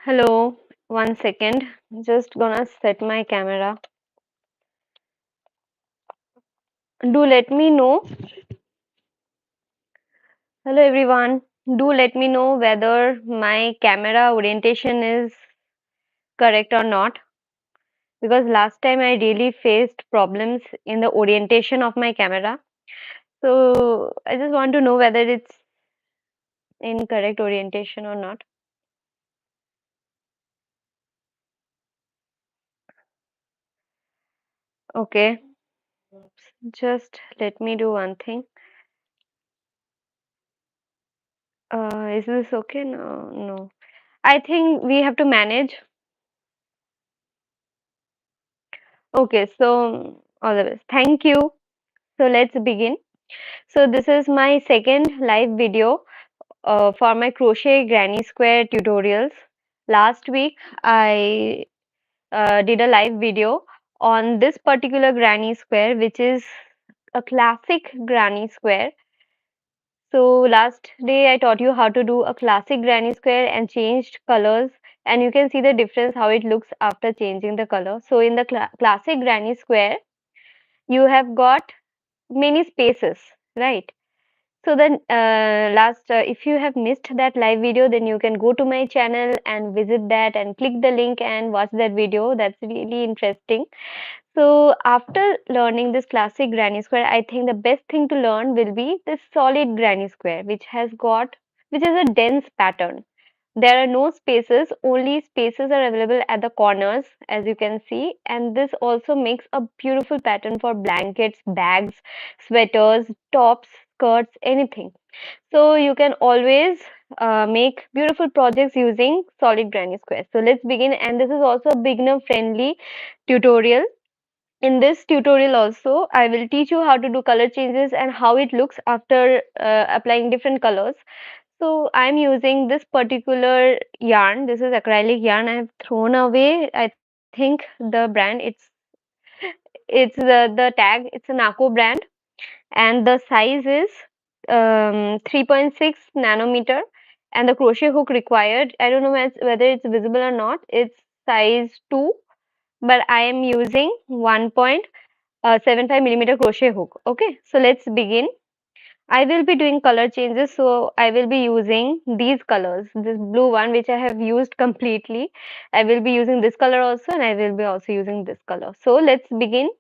Hello, 1 second. Just gonna set my camera. Do let me know. Hello, everyone. Do let me know whether my camera orientation is correct or not. Because last time I really faced problems in the orientation of my camera. So I just want to know whether it's in correct orientation or not. Okay, just let me do one thing. Is this okay? No, no. I think we have to manage. Okay, so all the best. Thank you. So let's begin. So this is my second live video for my crochet granny square tutorials. Last week I did a live video on this particular granny square, which is a classic granny square. So last day I taught you how to do a classic granny square and changed colors, and you can see the difference how it looks after changing the color. So in the classic granny square you have got many spaces, right? So then, if you have missed that live video, then you can go to my channel and visit that and click the link and watch that video. That's really interesting. So after learning this classic granny square, I think the best thing to learn will be this solid granny square, which is a dense pattern. There are no spaces, only spaces are available at the corners, as you can see. And this also makes a beautiful pattern for blankets, bags, sweaters, tops, skirts, anything. So you can always make beautiful projects using solid granny squares. So let's begin. And this is also a beginner friendly tutorial. In this tutorial also, I will teach you how to do color changes and how it looks after applying different colors. So I'm using this particular yarn. This is acrylic yarn. I have thrown away. I think the brand. It's the tag. It's a Naco brand, and the size is 3.6 nanometer. And the crochet hook required. I don't know whether it's visible or not. It's size 2, but I am using 1.75 millimeter crochet hook. Okay, so let's begin. I will be doing color changes, so I will be using these colors. This blue one, which I have used completely. I will be using this color also, and I will be also using this color. So let's begin.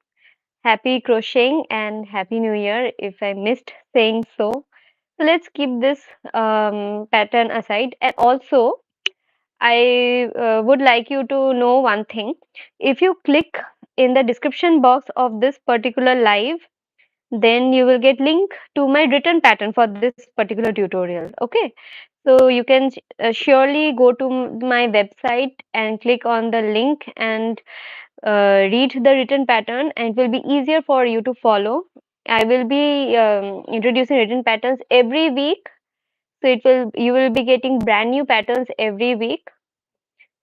Happy crocheting and Happy New Year if I missed saying so. So let's keep this pattern aside. And also, I would like you to know one thing. If you click in the description box of this particular live, then you will get link to my written pattern for this particular tutorial. Okay, so you can surely go to my website and click on the link and read the written pattern, and it will be easier for you to follow. I will be introducing written patterns every week, so it will you will be getting brand new patterns every week,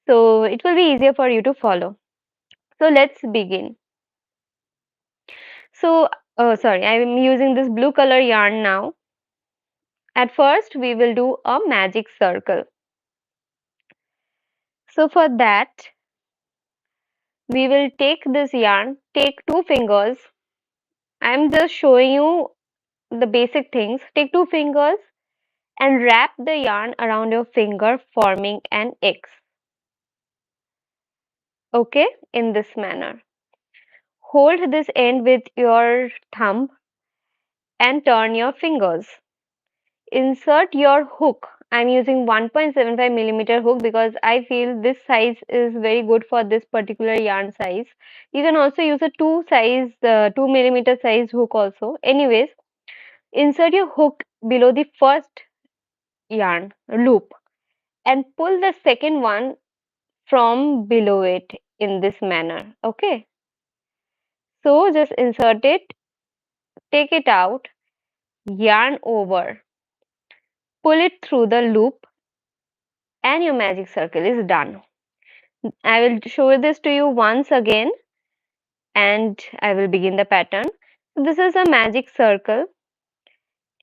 so it will be easier for you to follow. So let's begin. So sorry, I am using this blue color yarn now. At first we will do a magic circle. So for that we will take this yarn, take two fingers. I am just showing you the basic things. Take two fingers and wrap the yarn around your finger, forming an X. Okay, in this manner. Hold this end with your thumb and turn your fingers. Insert your hook. I'm using 1.75 millimeter hook because I feel this size is very good for this particular yarn size. You can also use a 2 millimeter size hook also. Anyways, insert your hook below the first yarn loop and pull the second one from below it in this manner. Okay, so just insert it, take it out, yarn over, pull it through the loop, and your magic circle is done. I will show this to you once again and I will begin the pattern. So this is a magic circle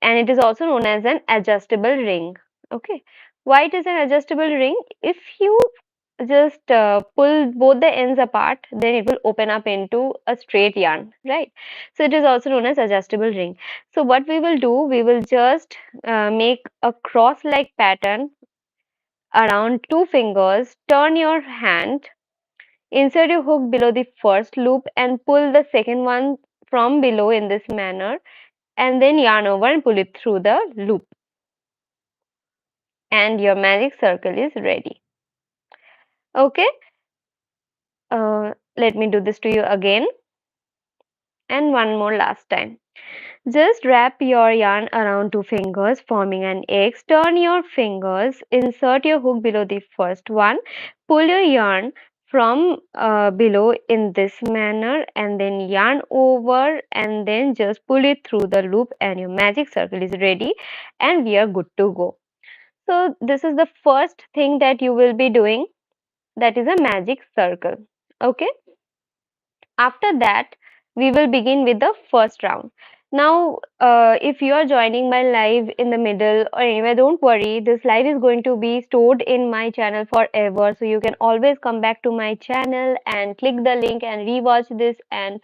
and it is also known as an adjustable ring. Okay, why it is an adjustable ring? If you just pull both the ends apart, then it will open up into a straight yarn, right? So it is also known as adjustable ring. So what we will do, we will just make a cross like pattern around two fingers, turn your hand, insert your hook below the first loop and pull the second one from below in this manner, and then yarn over and pull it through the loop, and your magic circle is ready. Okay, let me do this to you again, and one more last time. Just wrap your yarn around two fingers, forming an X. Turn your fingers, insert your hook below the first one, pull your yarn from below in this manner, and then yarn over and then just pull it through the loop, and your magic circle is ready, and we are good to go. So, this is the first thing that you will be doing, that is a magic circle. Okay. After that, we will begin with the first round. Now, if you are joining my live in the middle or anywhere, don't worry. This live is going to be stored in my channel forever. So you can always come back to my channel and click the link and rewatch this and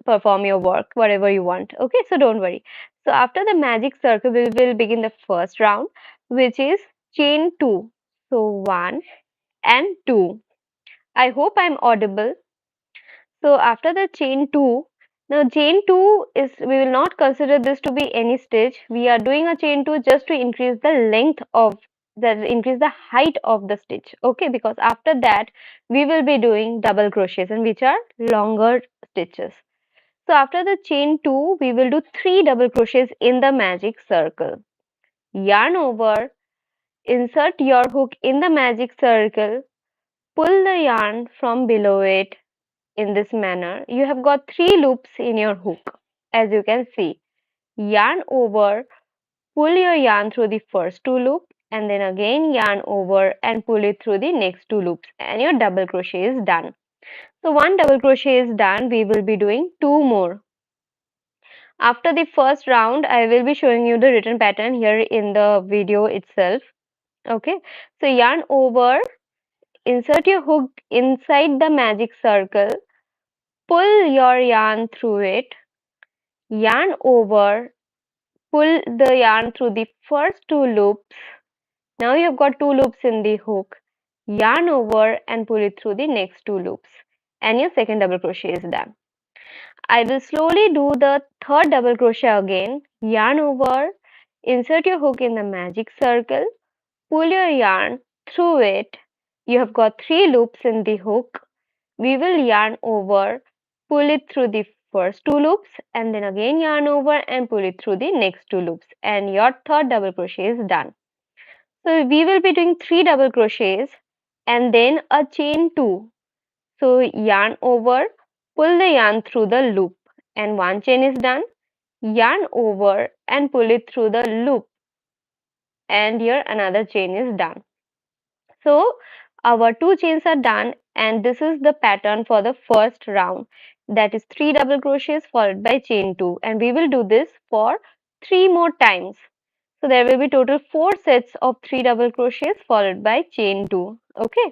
perform your work, whatever you want. Okay, so don't worry. So after the magic circle, we will begin the first round, which is chain two. So one and two. I hope I'm audible. So after the chain 2, now chain 2 is, we will not consider this to be any stitch. We are doing a chain 2 just to increase the length of increase the height of the stitch. Okay, because after that we will be doing double crochets, and which are longer stitches. So after the chain 2, we will do 3 double crochets in the magic circle. Yarn over, insert your hook in the magic circle, pull the yarn from below it in this manner. You have got 3 loops in your hook, as you can see. Yarn over, pull your yarn through the first 2 loops, and then again yarn over and pull it through the next 2 loops, and your double crochet is done. So one double crochet is done, we will be doing 2 more. After the first round, I will be showing you the written pattern here in the video itself. Okay, so yarn over, insert your hook inside the magic circle, pull your yarn through it, yarn over, pull the yarn through the first 2 loops. Now you've got 2 loops in the hook. Yarn over and pull it through the next 2 loops, and your second double crochet is done. I will slowly do the third double crochet again. Yarn over, insert your hook in the magic circle, pull your yarn through it. You have got 3 loops in the hook. We will yarn over, pull it through the first 2 loops, and then again yarn over and pull it through the next 2 loops, and your third double crochet is done. So we will be doing 3 double crochets and then a chain 2. So yarn over, pull the yarn through the loop, and one chain is done. Yarn over and pull it through the loop, and here another chain is done. So our 2 chains are done, and this is the pattern for the first round, that is 3 double crochets followed by chain 2, and we will do this for 3 more times. So there will be total 4 sets of 3 double crochets followed by chain 2. Okay.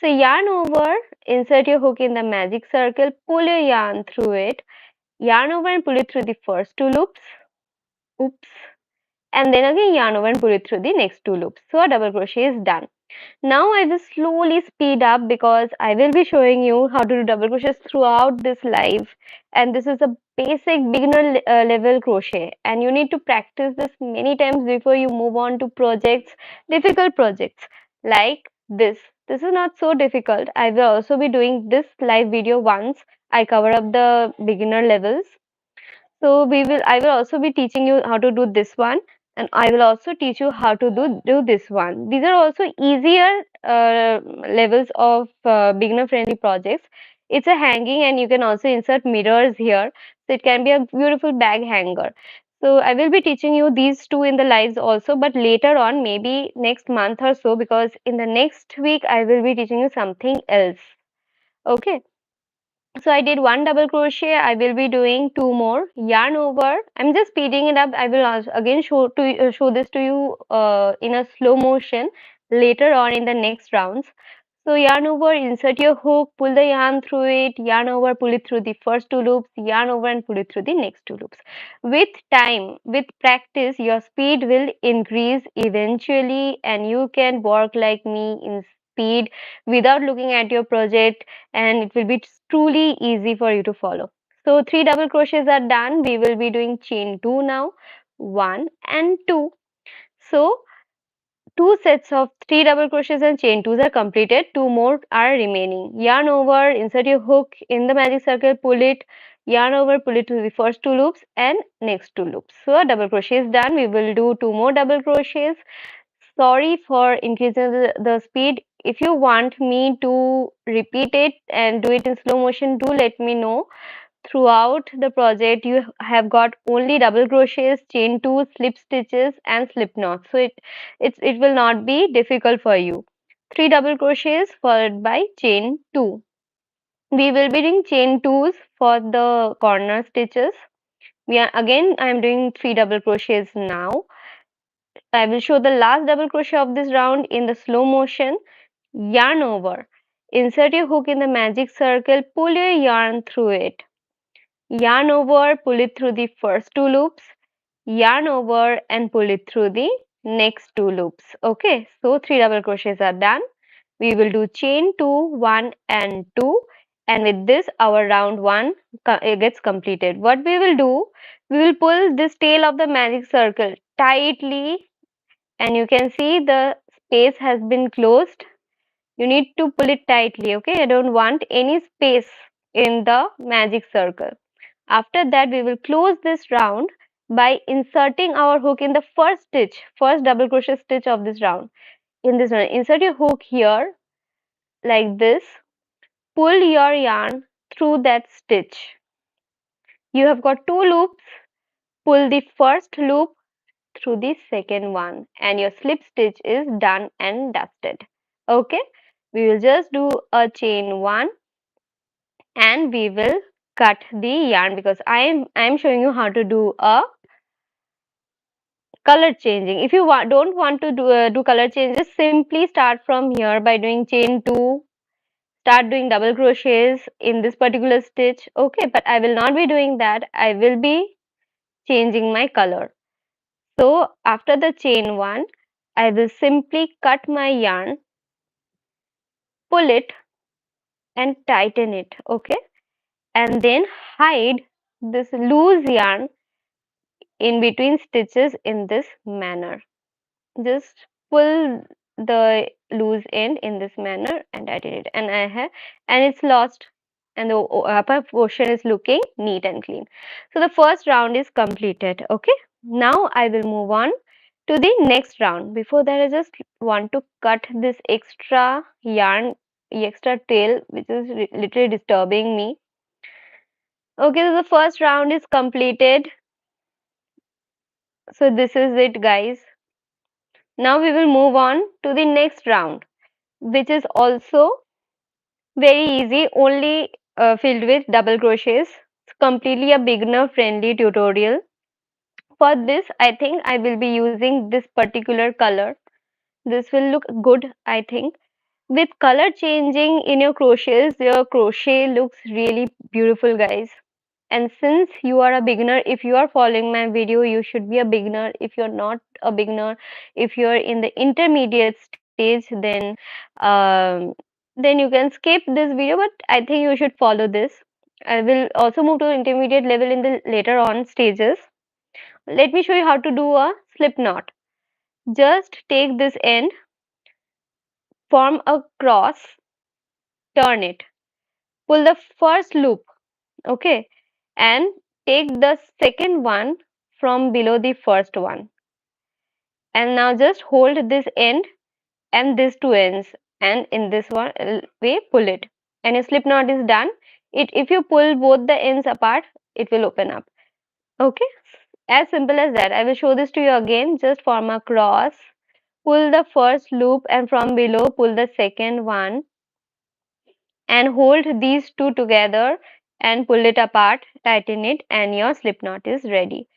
So yarn over, insert your hook in the magic circle, pull your yarn through it, yarn over and pull it through the first 2 loops. Oops. And then again yarn over and pull it through the next 2 loops. So a double crochet is done. Now I will slowly speed up because I will be showing you how to do double crochets throughout this live, and this is a basic beginner level crochet, and you need to practice this many times before you move on to projects, difficult projects like this. This is not so difficult. I will also be doing this live video once I cover up the beginner levels. So I will also be teaching you how to do this one, and I will also teach you how to do this one. These are also easier levels of beginner friendly projects. It's a hanging, and you can also insert mirrors here. So it can be a beautiful bag hanger. So I will be teaching you these two in the lives also, but later on, maybe next month or so, because in the next week I will be teaching you something else. Okay. So I did one double crochet. I will be doing 2 more. Yarn over. I'm just speeding it up. I will also again show this to you in a slow motion later on in the next rounds. So yarn over, insert your hook, pull the yarn through it, yarn over, pull it through the first two loops, yarn over and pull it through the next two loops. With time, with practice, your speed will increase eventually and you can work like me in speed without looking at your project, and it will be truly easy for you to follow. So three double crochets are done. We will be doing chain two now, one and two. So two sets of three double crochets and chain twos are completed. Two more are remaining. Yarn over, insert your hook in the magic circle, pull it, yarn over, pull it to the first two loops and next two loops. So a double crochet is done. We will do two more double crochets. Sorry for increasing the speed. If you want me to repeat it and do it in slow motion, do let me know. Throughout the project, you have got only double crochets, chain two, slip stitches, and slip knots. So it will not be difficult for you. Three double crochets followed by chain two. We will be doing chain twos for the corner stitches. I am doing three double crochets now. I will show the last double crochet of this round in the slow motion. Yarn over. Insert your hook in the magic circle, pull your yarn through it. Yarn over, pull it through the first two loops, yarn over and pull it through the next two loops. Okay, so three double crochets are done. We will do chain two, one and two, and with this our round one gets completed. What we will do, we will pull this tail of the magic circle tightly, and you can see the space has been closed. You need to pull it tightly. Okay, I don't want any space in the magic circle. After that, we will close this round by inserting our hook in the first stitch, first double crochet stitch of this round. In this one, insert your hook here like this, pull your yarn through that stitch. You have got two loops, pull the first loop through the second one, and your slip stitch is done and dusted. Okay, we will just do a chain one and we will cut the yarn because I am showing you how to do a color changing. If you don't want to do color changes, simply start from here by doing chain two, start doing double crochets in this particular stitch. Okay, but I will not be doing that. I will be changing my color. So after the chain one, I will simply cut my yarn, pull it and tighten it. Okay, and then hide this loose yarn in between stitches in this manner. Just pull the loose end in this manner and I did it, and I have, and it's lost, and the upper portion is looking neat and clean. So the first round is completed. Okay, now I will move on to the next round. Before that, I just want to cut this extra yarn, extra tail, which is literally disturbing me. Okay, so the first round is completed. So this is it, guys. Now we will move on to the next round, which is also very easy, only filled with double crochets. It's completely a beginner friendly tutorial. For this, I think I will be using this particular color. This will look good, I think. With color changing in your crochet looks really beautiful, guys. And since you are a beginner, if you are following my video, you should be a beginner. If you're not a beginner, if you're in the intermediate stage, um, then you can skip this video. But I think you should follow this. I will also move to intermediate level in the later on stages. Let me show you how to do a slip knot. Just take this end, form a cross, turn it, pull the first loop, okay, and take the second one from below the first one, and now just hold this end and these two ends, and in this one way pull it, and your slip knot is done. It If you pull both the ends apart, it will open up. Okay, as simple as that. I will show this to you again. Just form a cross, pull the first loop, and from below pull the second one, and hold these two together and pull it apart, tighten it, and your slip knot is ready.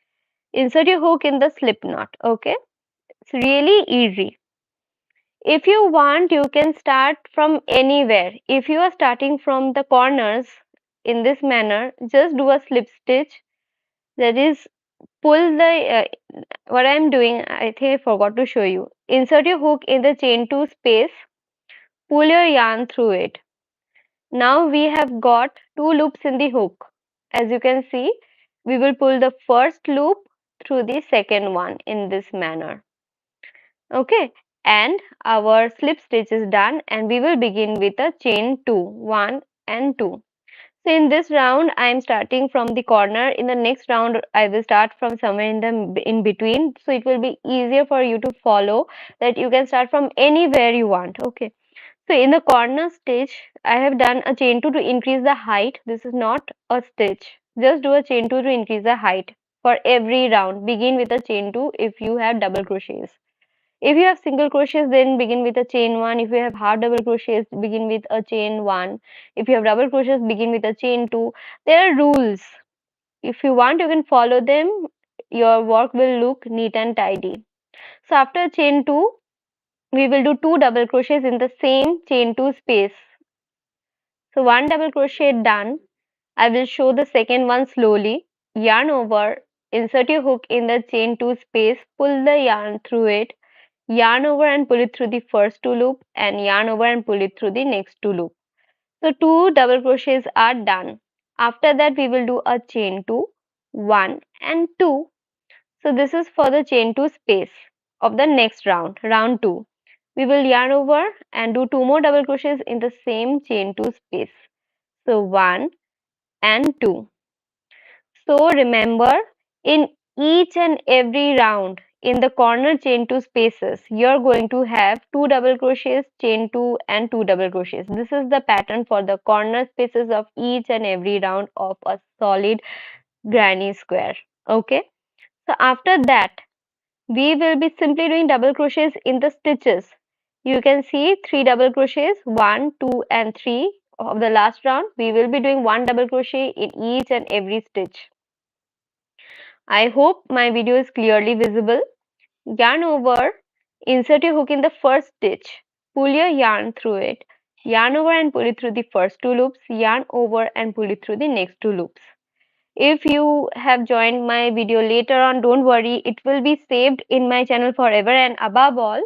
Insert your hook in the slip knot. Okay, it's really easy. If you want, you can start from anywhere. If you are starting from the corners in this manner, just do a slip stitch. That is, pull the what I am doing, I think I forgot to show you. Insert your hook in the chain 2 space, pull your yarn through it. Now we have got two loops in the hook. As you can see, we will pull the first loop through the second one in this manner. Okay, and our slip stitch is done, and we will begin with a chain 2, 1 and 2. So in this round I am starting from the corner. In the next round I will start from somewhere in between, so it will be easier for you to follow, that you can start from anywhere you want. Okay, so in the corner stitch I have done a chain 2 to increase the height. This is not a stitch, just do a chain 2 to increase the height. For every round begin with a chain 2 if you have double crochets. If you have single crochets, then begin with a chain 1. If you have half double crochets, begin with a chain 1. If you have double crochets, begin with a chain 2. There are rules. If you want, you can follow them. Your work will look neat and tidy. So after chain 2, we will do 2 double crochets in the same chain 2 space. So one double crochet done. I will show the second one slowly. Yarn over, insert your hook in the chain 2 space, pull the yarn through it, yarn over and pull it through the first two loop, and yarn over and pull it through the next two loop. So two double crochets are done. After that we will do a chain 2, 1 and 2. So this is for the chain 2 space of the next round, round 2. We will yarn over and do 2 more double crochets in the same chain 2 space. So 1 and 2. So remember, in each and every round in the corner chain 2 spaces, you're going to have 2 double crochets, chain 2 and 2 double crochets. This is the pattern for the corner spaces of each and every round of a solid granny square. Okay. So after that, we will be simply doing double crochets in the stitches. You can see 3 double crochets, 1, 2 and 3 of the last round. We will be doing 1 double crochet in each and every stitch. I hope my video is clearly visible. Yarn over, insert your hook in the first stitch, pull your yarn through it, yarn over and pull it through the first two loops, yarn over and pull it through the next two loops. If you have joined my video later on, don't worry, it will be saved in my channel forever, and above all,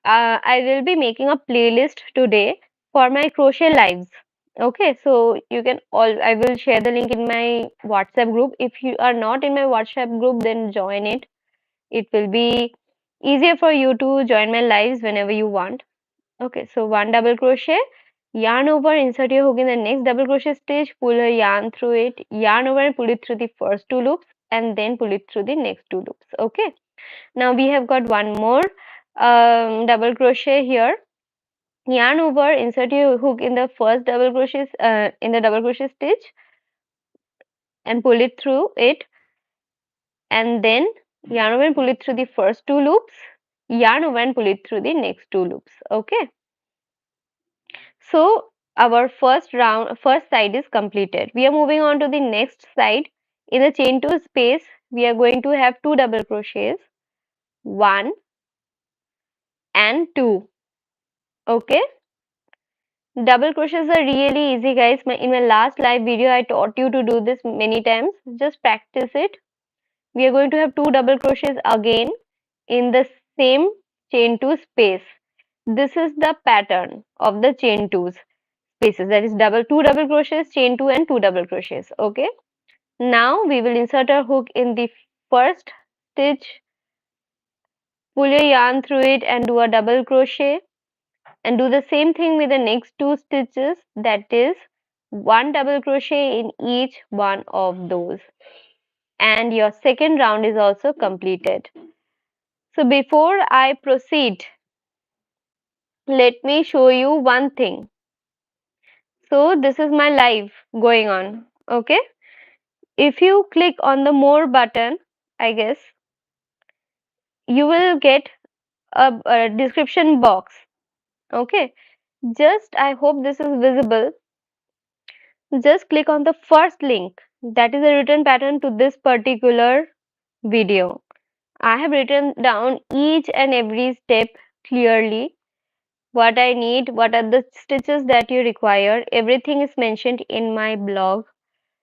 I will be making a playlist today for my crochet lives. Okay, so you can all, I will share the link in my WhatsApp group. If you are not in my WhatsApp group, then join it. It will be easier for you to join my lives whenever you want. Okay, so one double crochet, yarn over, insert your hook in the next double crochet stitch, pull a yarn through it, yarn over and pull it through the first two loops, and then pull it through the next two loops. Okay, now we have got one more double crochet here. Yarn over, insert your hook in the first double crochet in the double crochet stitch and pull it through it, and then yarn over and pull it through the first two loops, yarn over and pull it through the next two loops. Okay, so our first side is completed. We are moving on to the next side. In the chain 2 space we are going to have 2 double crochets, 1 and 2. Okay, double crochets are really easy, guys. In my last live video I taught you to do this many times. Just practice it. We are going to have 2 double crochets again in the same chain 2 space. This is the pattern of the chain 2s spaces, that is 2 double crochets, chain 2 and 2 double crochets. Okay, now we will insert our hook in the first stitch, pull your yarn through it and do a double crochet, and do the same thing with the next two stitches, that is one double crochet in each one of those, and your second round is also completed. So before I proceed, let me show you one thing. So this is my live going on. Okay, if you click on the more button, I guess you will get a description box. Okay, just I hope this is visible. Just click on the first link, that is a written pattern to this particular video. I have written down each and every step clearly. what I need, what are the stitches that you require. Everything is mentioned in my blog,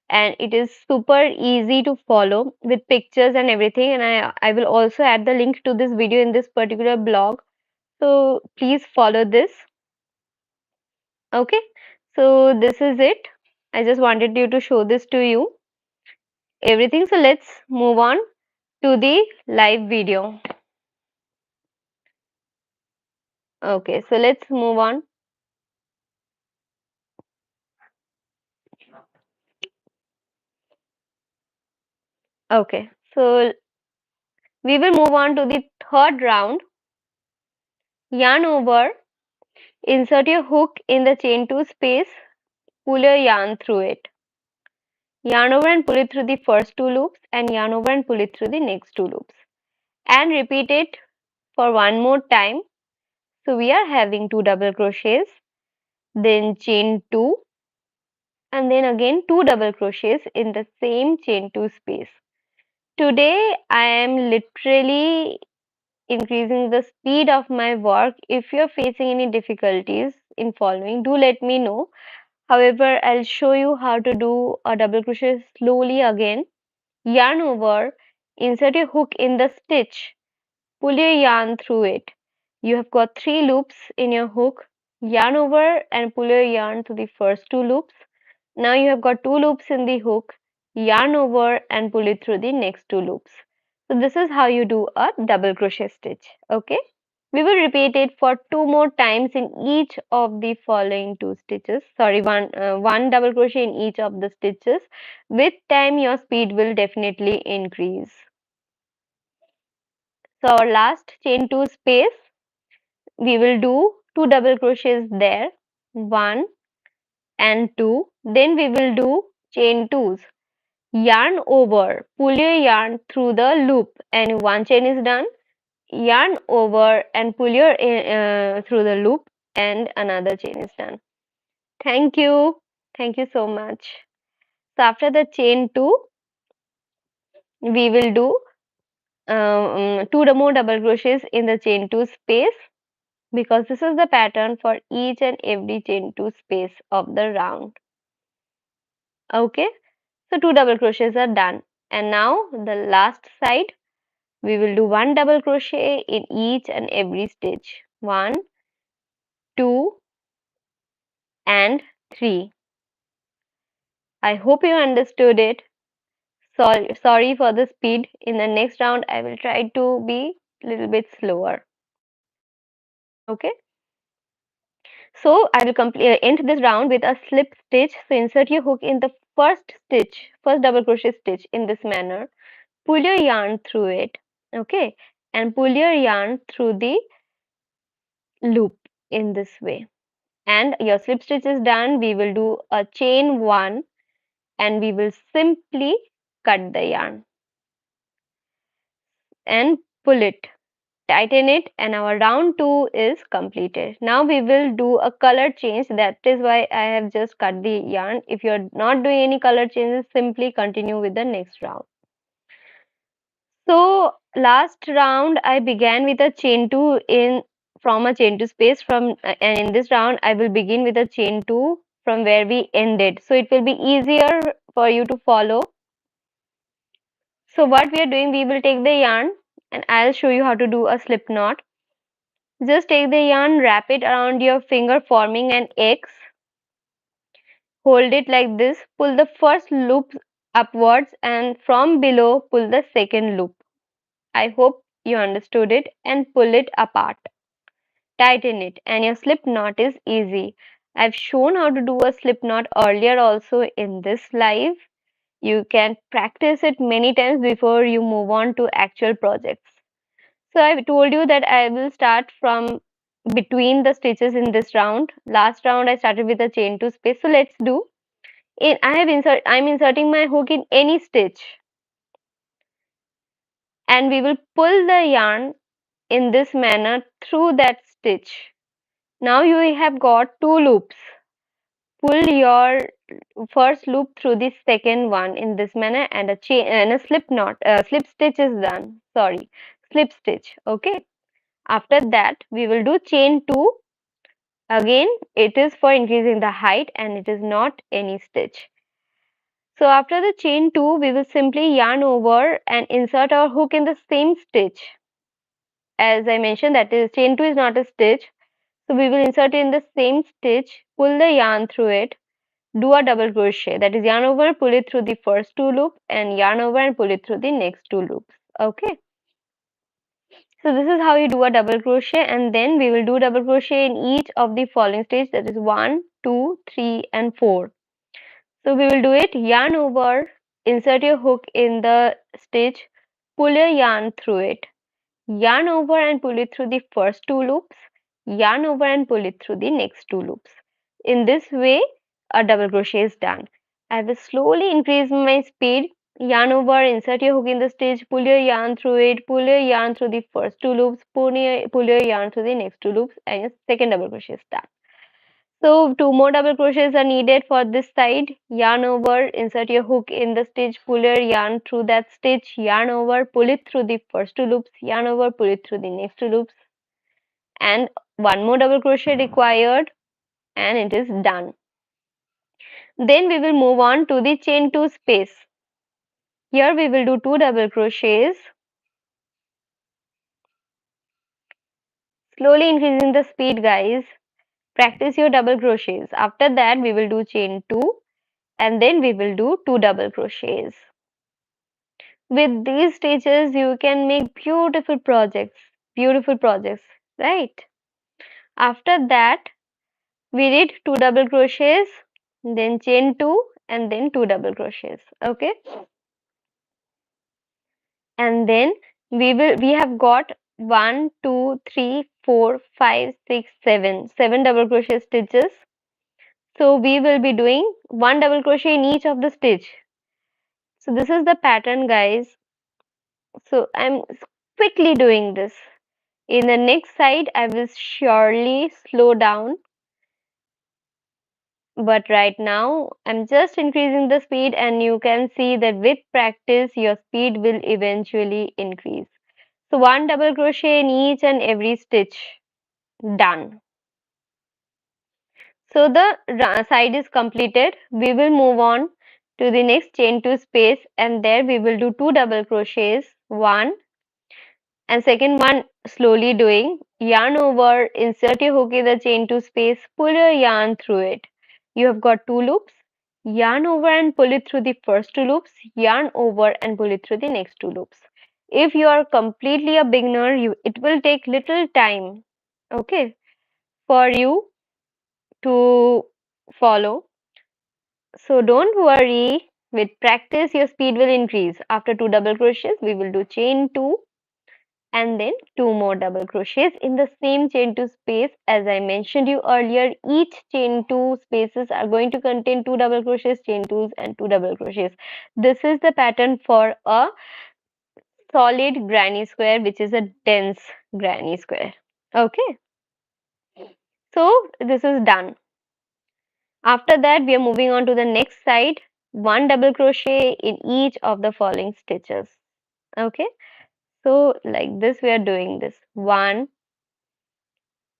and it is super easy to follow with pictures and everything. And I will also add the link to this video in this particular blog. So please follow this. Okay. So this is it. I just wanted you to show this to you. Everything. So let's move on to the live video. Okay. So let's move on. Okay. So we will move on to the third round. Yarn over. Insert your hook in the chain 2 space. Pull your yarn through it. Yarn over and pull it through the first 2 loops, and yarn over and pull it through the next 2 loops. And repeat it for one more time. So we are having 2 double crochets, then chain 2, and then again 2 double crochets in the same chain 2 space. Today I am literally increasing the speed of my work. If you're facing any difficulties in following, do let me know. However, I'll show you how to do a double crochet slowly again. Yarn over, insert your hook in the stitch, pull your yarn through it. You have got 3 loops in your hook. Yarn over and pull your yarn to the first 2 loops. Now you have got 2 loops in the hook. Yarn over and pull it through the next 2 loops. So this is how you do a double crochet stitch. Okay. We will repeat it for 2 more times in each of the following 2 stitches. Sorry, one double crochet in each of the stitches. With time, your speed will definitely increase. So our last chain 2 space, we will do 2 double crochets there, 1 and 2. Then we will do chain 2s. Yarn over, pull your yarn through the loop, and one chain is done. Yarn over and pull your through the loop, and another chain is done. Thank you. Thank you so much. So after the chain 2, we will do 2 more double crochets in the chain 2 space, because this is the pattern for each and every chain 2 space of the round. Okay, so 2 double crochets are done, and now the last side, we will do 1 double crochet in each and every stitch. 1, 2 and 3. I hope you understood it. Sorry for the speed. In the next round, I will try to be a little bit slower. Okay. So I will end this round with a slip stitch. So insert your hook in the first stitch, first double crochet stitch in this manner. Pull your yarn through it. Okay. And pull your yarn through the loop in this way. And your slip stitch is done. We will do a chain 1, and we will simply cut the yarn and pull it, tighten it, and our round 2 is completed. Now we will do a color change. That is why I have just cut the yarn. If you're not doing any color changes, simply continue with the next round. So last round I began with a chain 2 in from a chain 2 space from and in this round I will begin with a chain 2 from where we ended, so it will be easier for you to follow. So what we are doing, we will take the yarn, and I'll show you how to do a slip knot. Just take the yarn, wrap it around your finger forming an X, hold it like this, pull the first loop upwards, and from below pull the second loop. I hope you understood it, and pull it apart. Tighten it, and your slip knot is easy. I've shown how to do a slip knot earlier also in this live. You can practice it many times before you move on to actual projects. So I told you that I will start from between the stitches in this round. Last round I started with a chain 2 space. So let's do in I'm inserting my hook in any stitch, and we will pull the yarn in this manner through that stitch. Now you have got 2 loops. Pull your first loop through the second one in this manner, and a chain and a slip knot, slip stitch is done. Sorry, slip stitch. Okay. After that, we will do chain 2 Again, it is for increasing the height and it is not any stitch. So after the chain 2, we will simply yarn over and insert our hook in the same stitch. As I mentioned, that is chain 2 is not a stitch. So we will insert it in the same stitch, pull the yarn through it, do a double crochet. That is yarn over, pull it through the first 2 loops and yarn over and pull it through the next 2 loops. Okay. So this is how you do a double crochet, and then we will do double crochet in each of the following stages, that is 1, 2, 3 and 4. So we will do it yarn over, insert your hook in the stitch, pull your yarn through it, yarn over and pull it through the first 2 loops, yarn over and pull it through the next 2 loops. In this way, a double crochet is done. I will slowly increase my speed. Yarn over, insert your hook in the stitch, pull your yarn through it, pull your yarn through the first 2 loops, pull your yarn through the next 2 loops, and your second double crochet is done. So 2 more double crochets are needed for this side. Yarn over, insert your hook in the stitch, pull your yarn through that stitch, yarn over, pull it through the first 2 loops, yarn over, pull it through the next 2 loops, and 1 more double crochet required, and it is done. Then we will move on to the chain 2 space. Here we will do 2 double crochets, slowly increasing the speed, guys. Practice your double crochets. After that we will do chain 2 and then we will do 2 double crochets. With these stitches you can make beautiful projects, right? After that we did 2 double crochets, then chain 2 and then 2 double crochets. Okay, and then we have got 1 2 3 4 5 6 7 double crochet stitches. So we will be doing 1 double crochet in each of the stitch. So this is the pattern, guys. So I'm quickly doing this. In the next side I will surely slow down, but right now I'm just increasing the speed, and you can see that with practice your speed will eventually increase. So 1 double crochet in each and every stitch. Done. So the side is completed. We will move on to the next chain 2 space, and there we will do 2 double crochets, one and second one slowly doing yarn over, insert your hook in the chain 2 space, pull your yarn through it. You have got 2 loops, yarn over and pull it through the first 2 loops, yarn over and pull it through the next 2 loops. If you are completely a beginner, it will take little time, okay, for you to follow. So don't worry, with practice your speed will increase. After 2 double crochets we will do chain 2 and then 2 more double crochets in the same chain 2 space. As I mentioned you earlier, each chain 2 spaces are going to contain 2 double crochets, chain 2s and 2 double crochets. This is the pattern for a solid granny square, which is a dense granny square. Okay, so this is done. After that we are moving on to the next side. 1 double crochet in each of the following stitches. Okay, so like this we are doing this: 1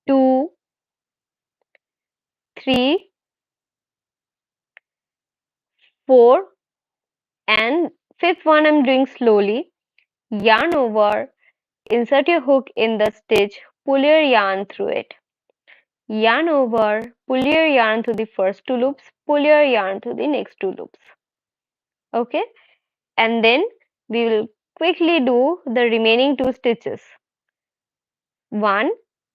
2 3 4, and fifth one I'm doing slowly. Yarn over, insert your hook in the stitch, pull your yarn through it. Yarn over, pull your yarn through the first 2 loops, pull your yarn through the next 2 loops. Okay, and then we will quickly do the remaining 2 stitches. 1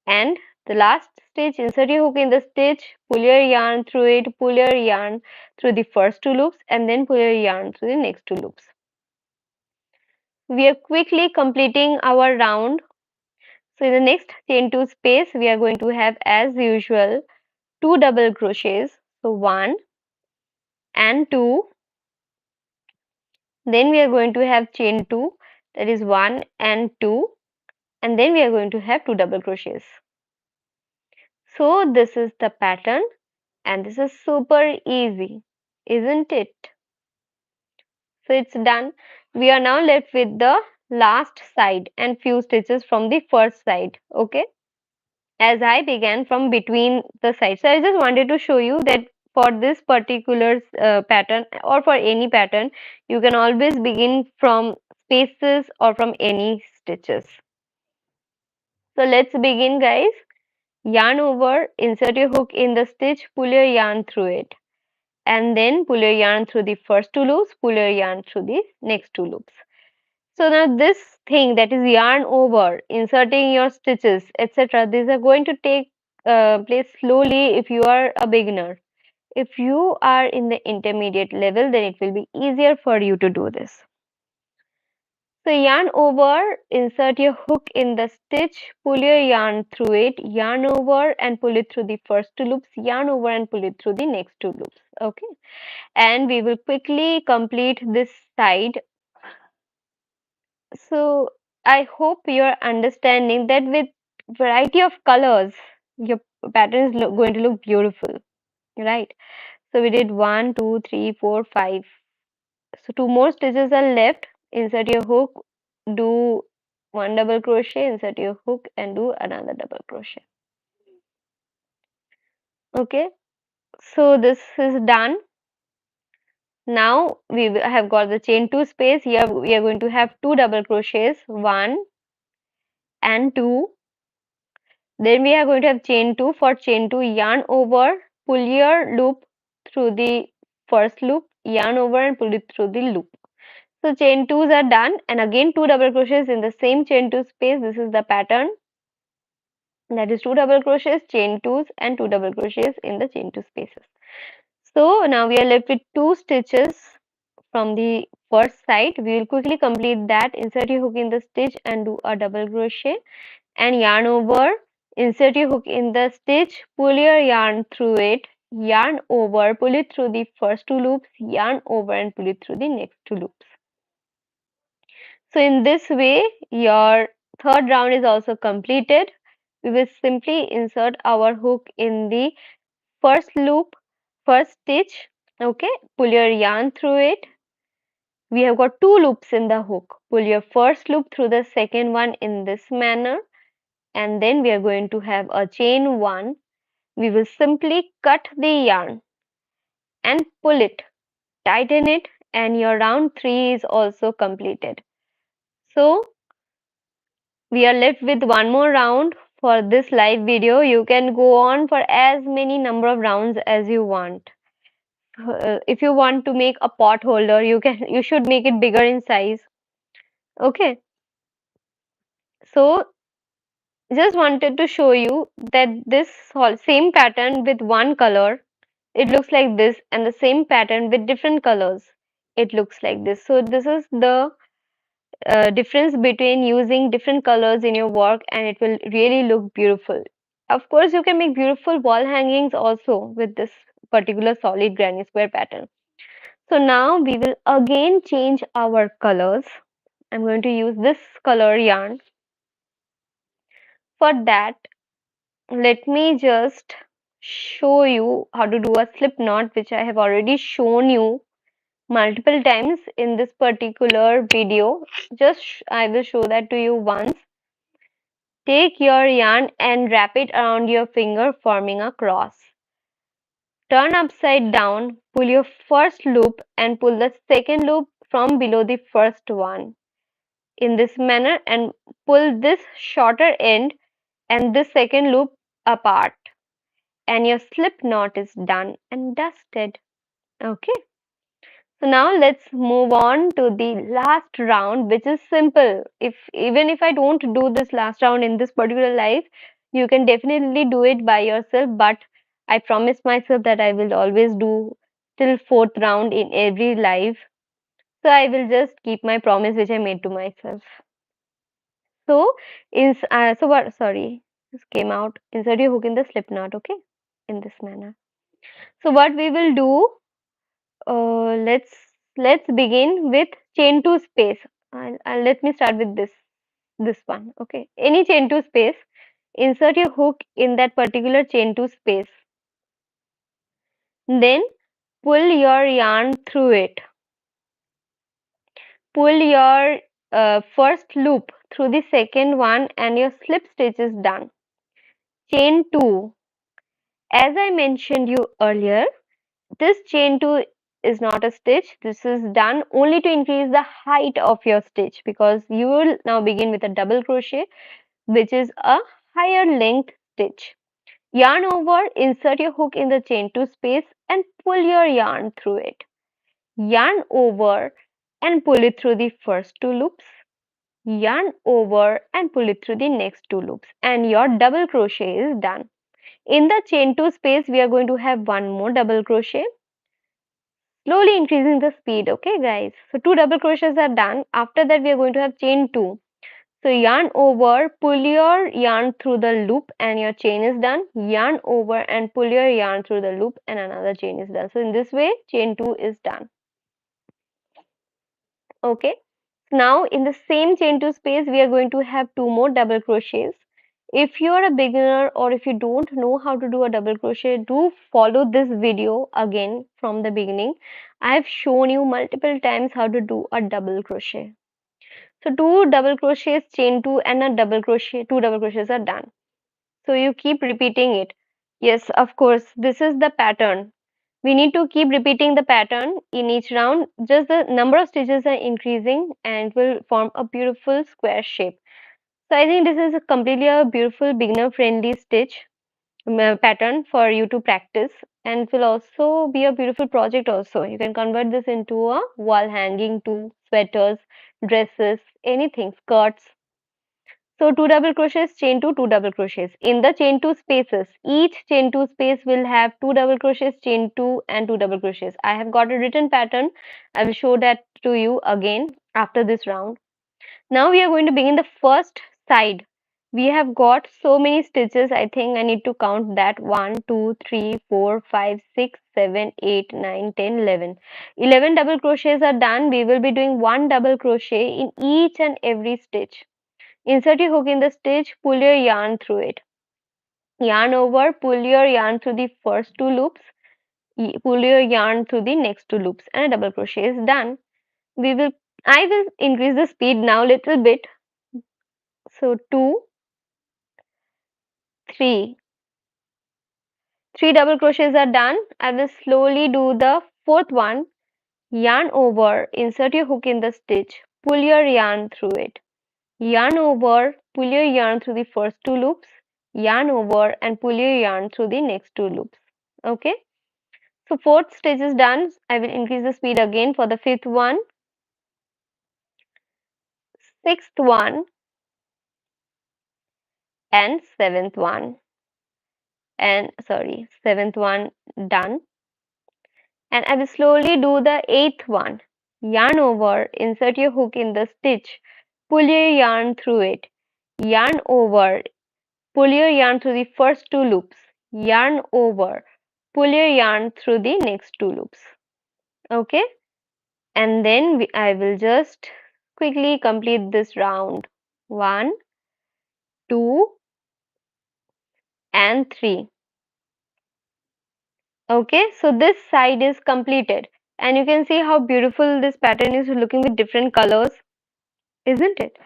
and the last stitch, insert your hook in the stitch, pull your yarn through it, pull your yarn through the first 2 loops and then pull your yarn through the next 2 loops. We are quickly completing our round. So in the next chain 2 space we are going to have, as usual, 2 double crochets. So 1 and 2, then we are going to have chain 2, that is 1 and 2, and then we are going to have 2 double crochets. So this is the pattern, and this is super easy, isn't it? So it's done. We are now left with the last side and few stitches from the first side. Okay, as I began from between the sides. So I just wanted to show you that for this particular pattern or for any pattern, you can always begin from spaces or from any stitches. So let's begin, guys. Yarn over, insert your hook in the stitch, pull your yarn through it, and then pull your yarn through the first two loops, pull your yarn through the next two loops. So now this thing, that is yarn over, inserting your stitches, etc., these are going to take place slowly if you are a beginner. If you are in the intermediate level, then it will be easier for you to do this. So yarn over, insert your hook in the stitch, pull your yarn through it, yarn over and pull it through the first two loops, yarn over and pull it through the next two loops. Okay, and we will quickly complete this side. So I hope you're understanding that with variety of colors, your pattern is going to look beautiful, right? So we did 1, 2, 3, 4, 5. So two more stitches are left. Insert your hook, do one double crochet, insert your hook and do another double crochet. Okay, so this is done. Now have got the chain two space. Here we are going to have two double crochets, one and two. Then we are going to have chain two. For chain two, yarn over, pull your loop through the first loop, yarn over and pull it through the loop. So chain twos are done, and again two double crochets in the same chain two space. This is the pattern. That is two double crochets, chain twos, and two double crochets in the chain two spaces. So now we are left with two stitches from the first side. We will quickly complete that. Insert your hook in the stitch and do a double crochet and yarn over. Insert your hook in the stitch, pull your yarn through it, yarn over, pull it through the first two loops, yarn over and pull it through the next two loops. So in this way, your third round is also completed. We will simply insert our hook in the first loop, first stitch. Okay, pull your yarn through it. We have got two loops in the hook. Pull your first loop through the second one in this manner, and then we are going to have a chain one. We will simply cut the yarn and pull it, tighten it, and your round 3 is also completed. So we are left with one more round for this live video. You can go on for as many number of rounds as you want. If you want to make a pot holder, you should make it bigger in size. Okay, so just wanted to show you that this same pattern with one color, it looks like this, and the same pattern with different colors, it looks like this. So this is the difference between using different colors in your work, and it will really look beautiful. Of course, you can make beautiful wall hangings also with this particular solid granny square pattern. So now we will again change our colors. I'm going to use this color yarn. For that, let me just show you how to do a slip knot, which I have already shown you multiple times in this particular video. I will show that to you once. Take your yarn and wrap it around your finger, forming a cross. Turn upside down, pull your first loop and pull the second loop from below the first one in this manner, and pull this shorter end and this second loop apart, and your slip knot is done and dusted. Okay. So now let's move on to the last round, which is simple. Even if I don't do this last round in this particular live, you can definitely do it by yourself. But I promise myself that I will always do till fourth round in every live. So I will just keep my promise which I made to myself. So so what? Sorry, this came out. Insert your hook in the slip knot. Okay, in this manner. So what we will do? Let's begin with chain two space. Let me start with this one. Okay, any chain two space. Insert your hook in that particular chain two space. Then pull your yarn through it. Pull your first loop through the second one, and your slip stitch is done. chain 2. As I mentioned you earlier, this chain 2 is not a stitch. This is done only to increase the height of your stitch, because you will now begin with a double crochet, which is a higher length stitch. Yarn over, insert your hook in the chain 2 space and pull your yarn through it. Yarn over and pull it through the first 2 loops. Yarn over and pull it through the next 2 loops, and your double crochet is done. In the chain 2 space, we are going to have one more double crochet, slowly increasing the speed. Okay guys, so 2 double crochets are done. After that, we are going to have chain 2. So yarn over, pull your yarn through the loop and your chain is done. Yarn over and pull your yarn through the loop and another chain is done. So in this way, chain 2 is done. Okay. Now in the same chain 2 space, we are going to have 2 more double crochets. If you are a beginner or if you don't know how to do a double crochet, do follow this video again from the beginning. I have shown you multiple times how to do a double crochet. So 2 double crochets, chain 2 and a double crochet, 2 double crochets are done. So you keep repeating it. Yes, of course, this is the pattern. We need to keep repeating the pattern in each round. Just the number of stitches are increasing and will form a beautiful square shape. So I think this is a completely a beautiful beginner friendly stitch pattern for you to practice, and it will also be a beautiful project also. You can convert this into a wall hanging to sweaters, dresses, anything, skirts. So 2 double crochets, chain 2, 2 double crochets. In the chain 2 spaces, each chain 2 space will have 2 double crochets, chain 2 and 2 double crochets. I have got a written pattern. I will show that to you again after this round. Now we are going to begin the first side. We have got so many stitches. I think I need to count that 1, 2, 3, 4, 5, 6, 7, 8, 9, 10, 11. 11 double crochets are done. We will be doing 1 double crochet in each and every stitch. Insert your hook in the stitch, pull your yarn through it. Yarn over, pull your yarn through the first 2 loops, pull your yarn through the next 2 loops, and a double crochet is done. We will I will increase the speed now little bit. So 2, 3. 3 double crochets are done. I will slowly do the fourth one. Yarn over, insert your hook in the stitch, pull your yarn through it. Yarn over, pull your yarn through the first 2 loops, yarn over and pull your yarn through the next 2 loops. Okay. So fourth stitch is done. I will increase the speed again for the fifth one, sixth one, and seventh one. And sorry, seventh one done. And I will slowly do the eighth one. Yarn over, insert your hook in the stitch, pull your yarn through it. Yarn over, pull your yarn through the first 2 loops. Yarn over, pull your yarn through the next 2 loops. Okay, and then I will just quickly complete this round. 1, 2 and 3. Okay, so this side is completed, and you can see how beautiful this pattern is looking with different colors, isn't it?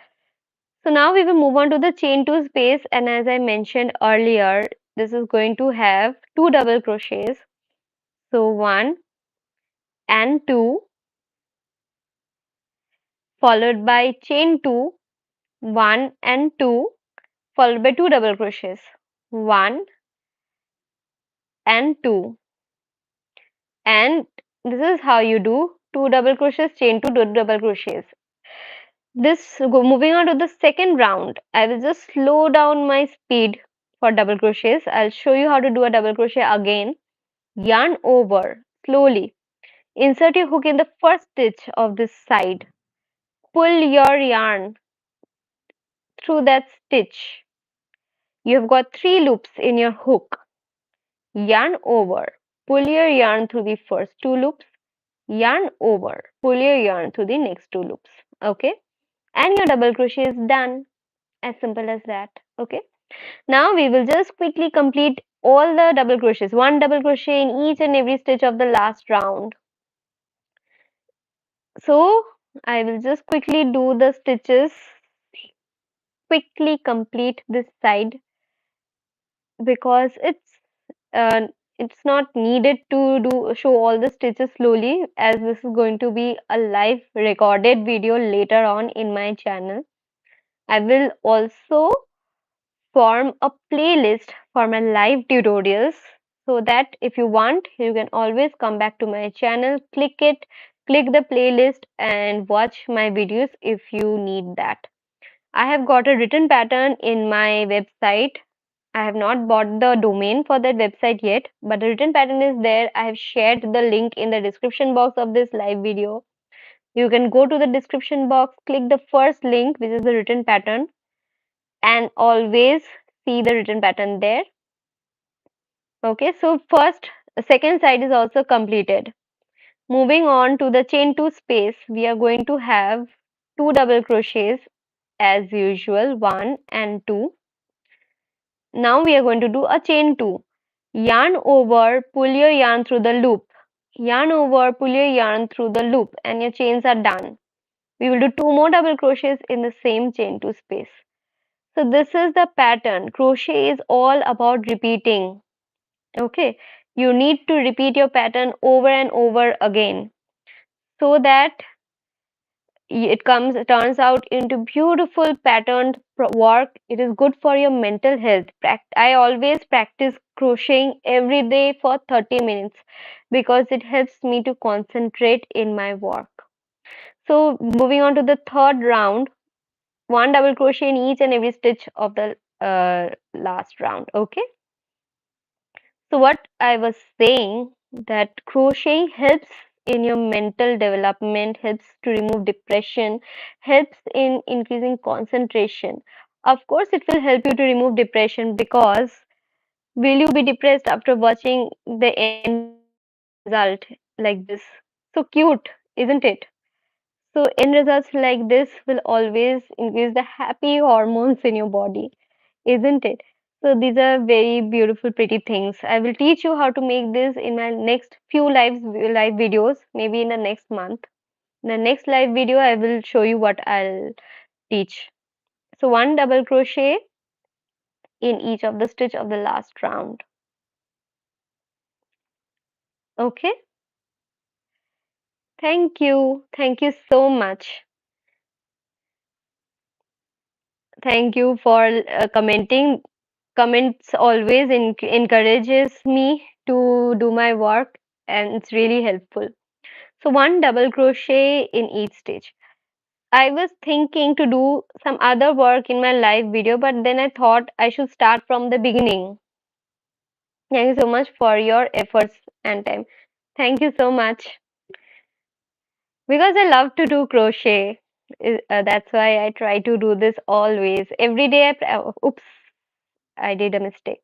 So now we will move on to the chain 2 space, and as I mentioned earlier, this is going to have 2 double crochets. So 1 and 2, followed by chain 2, 1 and 2, followed by 2 double crochets, 1 and 2. And this is how you do 2 double crochets, chain 2, 2 double crochets. Moving on to the second round, I will just slow down my speed for double crochets. I'll show you how to do a double crochet again. Yarn over slowly. Insert your hook in the first stitch of this side. Pull your yarn through that stitch. You've got 3 loops in your hook. Yarn over. Pull your yarn through the first 2 loops. Yarn over. Pull your yarn through the next 2 loops. Okay. And your double crochet is done. As simple as that. Okay. Now we will just quickly complete all the double crochets. 1 double crochet in each and every stitch of the last round. So I will just quickly do the stitches, quickly complete this side. because uh, it's not needed to do show all the stitches slowly, as this is going to be a live recorded video later on in my channel. I will also form a playlist for my live tutorials, so that if you want, you can always come back to my channel, click the playlist and watch my videos if you need that. I have got a written pattern in my website. I have not bought the domain for that website yet, but the written pattern is there. I have shared the link in the description box of this live video. You can go to the description box, click the first link, which is the written pattern, and always see the written pattern there. Okay, so second side is also completed. Moving on to the chain 2 space, we are going to have two double crochets as usual, 1 and 2. Now we are going to do a chain 2. Yarn over, pull your yarn through the loop. Yarn over, pull your yarn through the loop, and your chains are done. We will do two more double crochets in the same chain 2 space. So this is the pattern. Crochet is all about repeating. Okay, you need to repeat your pattern over and over again, so that turns out into beautiful patterned work. It is good for your mental health. I always practice crocheting every day for 30 minutes because it helps me to concentrate in my work. So moving on to the third round, one double crochet in each and every stitch of the last round. Okay, so what I was saying, that crocheting helps in your mental development, helps to remove depression, helps in increasing concentration. Of course, it will help you to remove depression, because will you be depressed after watching the end result like this? So cute, isn't it? So end results like this will always increase the happy hormones in your body, isn't it? So these are very beautiful, pretty things. I will teach you how to make this in my next few live videos, maybe in the next month. In the next live video, I will show you what I'll teach. So one double crochet in each of the stitch of the last round. Okay. Thank you. Thank you so much. Thank you for commenting. Comments always encourages me to do my work, and it's really helpful. So one double crochet in each stitch. I was thinking to do some other work in my live video, but then I thought I should start from the beginning. Thank you so much for your efforts and time. Thank you so much. Because I love to do crochet. That's why I try to do this always. Every day oops, I did a mistake.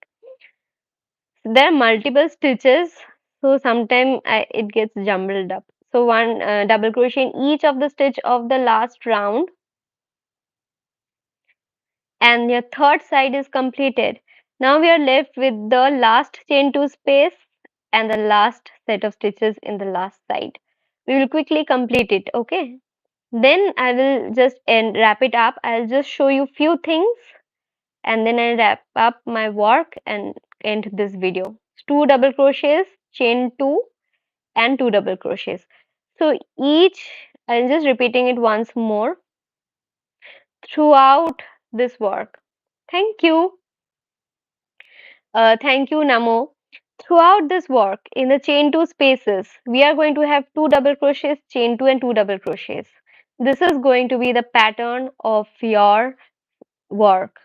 There are multiple stitches, so sometimes it gets jumbled up. So one double crochet in each of the stitch of the last round, and your third side is completed. Now we are left with the last chain 2 space and the last set of stitches in the last side. We will quickly complete it, okay? Then I will just wrap it up. I'll just show you few things, and then I wrap up my work and end this video. Two double crochets, chain 2, and two double crochets. So each, I'm just repeating it once more throughout this work. Thank you. Thank you, Namo. Throughout this work, in the chain 2 spaces, we are going to have two double crochets, chain 2 and two double crochets. This is going to be the pattern of your work.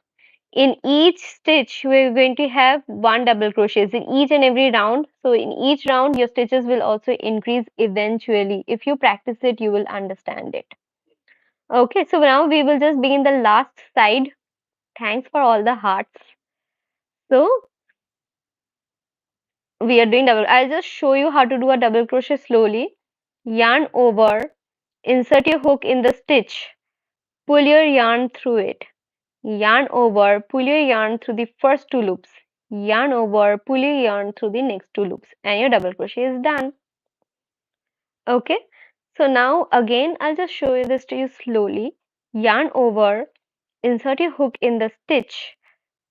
In each stitch, we're going to have one double crochets in each and every round. So in each round, your stitches will also increase eventually. If you practice it, you will understand it. Okay, so now we will just begin the last side. Thanks for all the hearts. So we are doing double. I'll just show you how to do a double crochet slowly. Yarn over, insert your hook in the stitch, pull your yarn through it. Yarn over, pull your yarn through the first two loops. Yarn over, pull your yarn through the next two loops, and your double crochet is done. Okay, so now again I'll just show you this to you slowly. Yarn over, insert your hook in the stitch,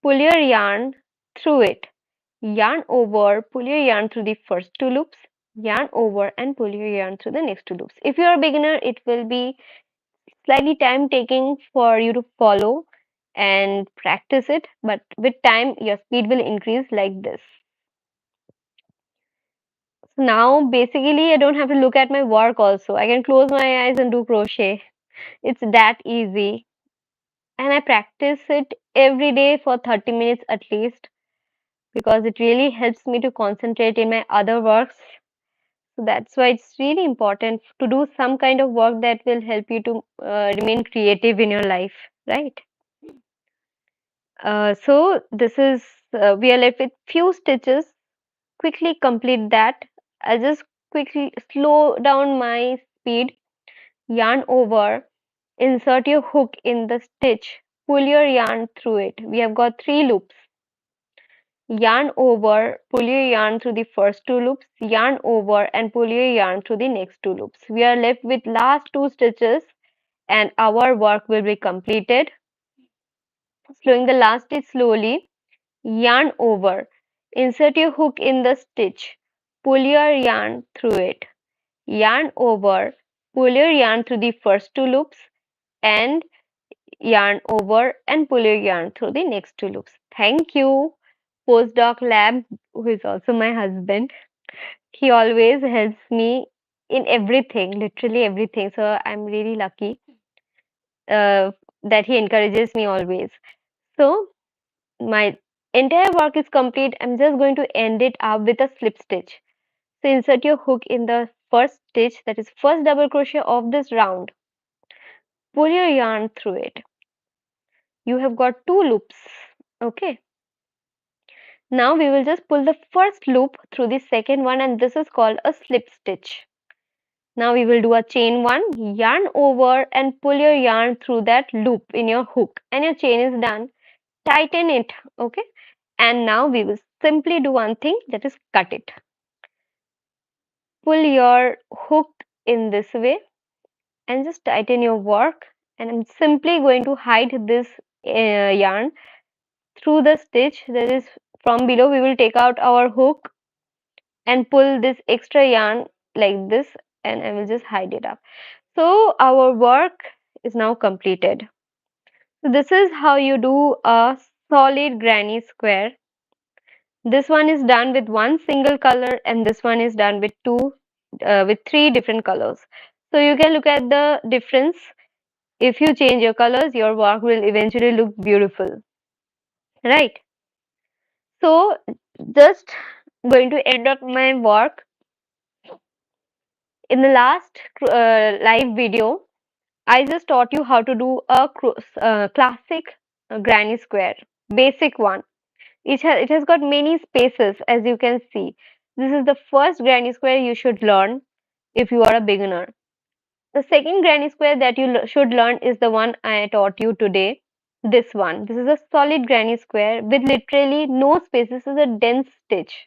pull your yarn through it. Yarn over, pull your yarn through the first two loops, yarn over and pull your yarn through the next two loops. If you are a beginner, it will be slightly time taking for you to follow and practice it, but with time your speed will increase like this. So now basically I don't have to look at my work also. I can close my eyes and do crochet. It's that easy. And I practice it every day for 30 minutes at least because it really helps me to concentrate in my other works. So that's why it's really important to do some kind of work that will help you to remain creative in your life, right? So this is we are left with few stitches. Quickly complete that. I'll just quickly slow down my speed. Yarn over, insert your hook in the stitch, pull your yarn through it. We have got three loops. Yarn over, pull your yarn through the first two loops, yarn over and pull your yarn through the next two loops. We are left with last two stitches and our work will be completed. Slowing the last stitch slowly, yarn over, insert your hook in the stitch, pull your yarn through it, yarn over, pull your yarn through the first two loops and yarn over and pull your yarn through the next two loops. Thank you, postdoc lab, who is also my husband. He always helps me in everything, literally everything. So I'm really lucky uh, that he encourages me always. So my entire work is complete. I'm just going to end it up with a slip stitch. So insert your hook in the first stitch, that is first double crochet of this round. Pull your yarn through it. You have got two loops. Okay. Now we will just pull the first loop through the second one and this is called a slip stitch. Now we will do a chain one, yarn over and pull your yarn through that loop in your hook and your chain is done. Tighten it, okay? And now we will simply do one thing, that is cut it. Pull your hook in this way and just tighten your work, and I'm simply going to hide this yarn through the stitch that is from below. We will take out our hook and pull this extra yarn like this and I will just hide it up. So our work is now completed. So this is how you do a solid granny square. This one is done with one single color and this one is done with with three different colors. So you can look at the difference. If you change your colors, your work will eventually look beautiful, right? So just going to end up my work. In the last live video, I just taught you how to do a classic granny square, basic one. It has got many spaces as you can see. This is the first granny square you should learn if you are a beginner. The second granny square that you should learn is the one I taught you today. This one. This is a solid granny square with literally no spaces. This is a dense stitch.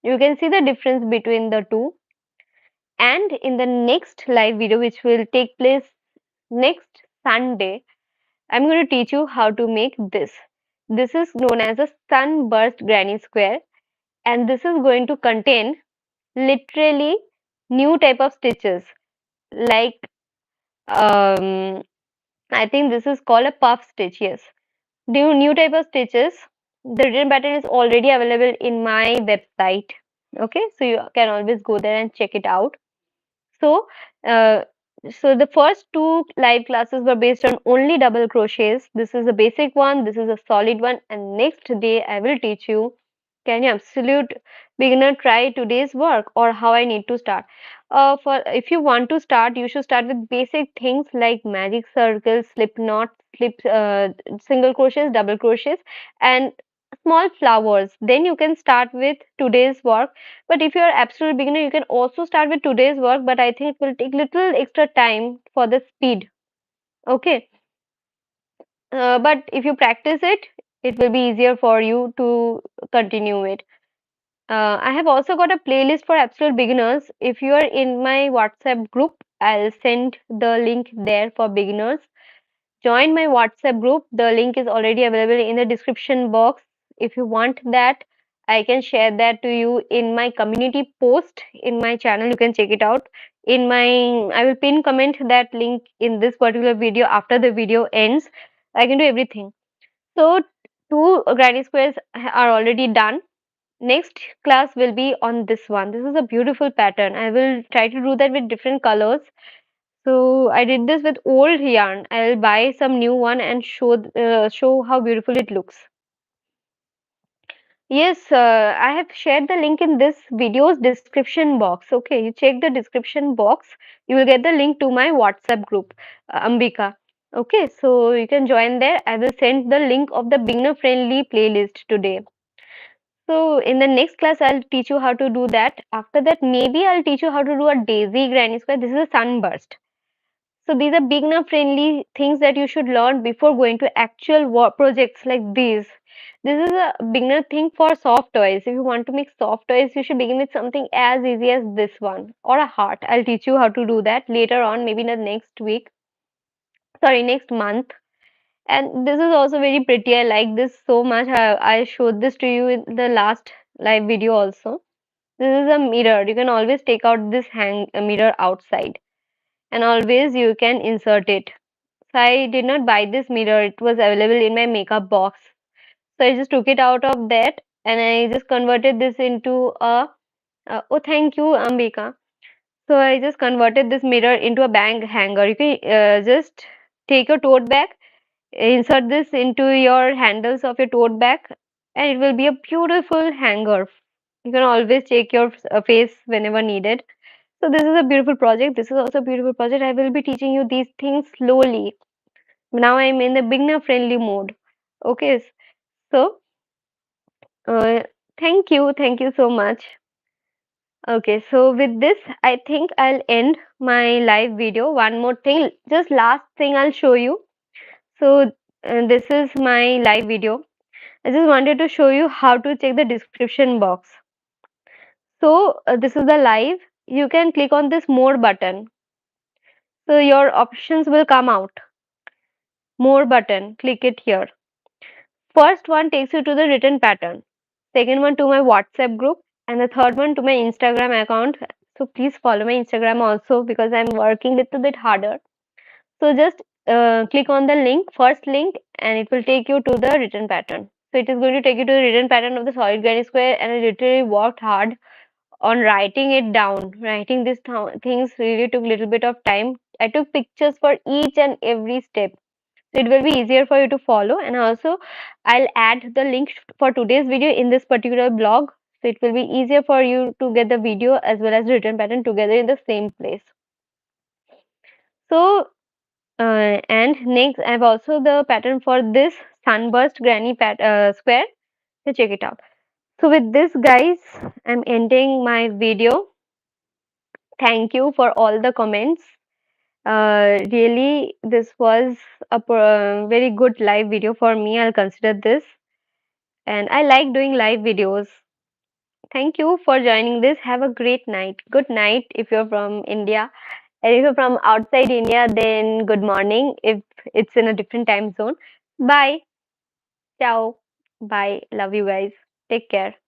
You can see the difference between the two. And in the next live video, which will take place next Sunday, I'm going to teach you how to make this. This is known as a sunburst granny square, and this is going to contain literally new type of stitches like um, I think this is called a puff stitch. Yes, new type of stitches. The written pattern is already available in my website. Okay, so you can always go there and check it out. So, uh, so the first two live classes were based on only double crochets. This is a basic one, this is a solid one, and next day I will teach you, can you absolute beginner try today's work or how I need to start. For if you want to start, you should start with basic things like magic circles, slip knots, single crochets, double crochets, and small flowers. Then you can start with today's work, but if you are absolute beginner, you can also start with today's work, but I think it will take little extra time for the speed. Okay. But if you practice it, it will be easier for you to continue it. I have also got a playlist for absolute beginners. If you are in my WhatsApp group, I'll send the link there for beginners. Join my WhatsApp group. The link is already available in the description box. If you want that, I can share that to you in my community post in my channel. You can check it out. In my, I will pin comment that link in this particular video after the video ends. I can do everything. So two granny squares are already done. Next class will be on this one. This is a beautiful pattern. I will try to do that with different colors. So I did this with old yarn. I'll buy some new one and show how beautiful it looks. Yes, I have shared the link in this video's description box. Okay, you check the description box. You will get the link to my WhatsApp group, Ambika. Okay, so you can join there. I will send the link of the beginner friendly playlist today. So in the next class, I'll teach you how to do that. After that, maybe I'll teach you how to do a daisy granny square. This is a sunburst. So these are beginner friendly things that you should learn before going to actual projects like these. This is a beginner thing for soft toys. If you want to make soft toys, you should begin with something as easy as this one or a heart. I'll teach you how to do that later on, maybe in the next week. Sorry, next month. And this is also very pretty. I like this so much. I showed this to you in the last live video also. This is a mirror. You can always take out this hang mirror outside and always you can insert it. So I did not buy this mirror. It was available in my makeup box. So I just took it out of that and I just converted this into a oh, thank you, Ambika. So I just converted this mirror into a bag hanger. You can just take your tote bag, insert this into your handles of your tote bag, and it will be a beautiful hanger. You can always check your face whenever needed. So this is a beautiful project. This is also a beautiful project. I will be teaching you these things slowly. Now I'm in the beginner friendly mode. Okay, so uh, thank you so much. Okay, so with this, I think I'll end my live video. One more thing, just last thing I'll show you. So this is my live video. I just wanted to show you how to check the description box. So this is the live. You can click on this more button. So your options will come out. More button, click it here. First one takes you to the written pattern. Second one to my WhatsApp group, and the third one to my Instagram account. So please follow my Instagram also because I'm working little bit harder. So just click on the link, first link, and it will take you to the written pattern. So it is going to take you to the written pattern of the solid granny square, and I literally worked hard on writing it down. Writing these things really took little bit of time. I took pictures for each and every step. So it will be easier for you to follow, and also I'll add the link for today's video in this particular blog. So it will be easier for you to get the video as well as the written pattern together in the same place. So and next I have also the pattern for this sunburst granny square. So check it out. So with this guys, I'm ending my video. Thank you for all the comments. Really, this was a very good live video for me. I'll consider this. And I like doing live videos. Thank you for joining this. Have a great night. Good night if you're from India. And if you're from outside India, then good morning if it's in a different time zone. Bye. Ciao. Bye. Love you guys. Take care.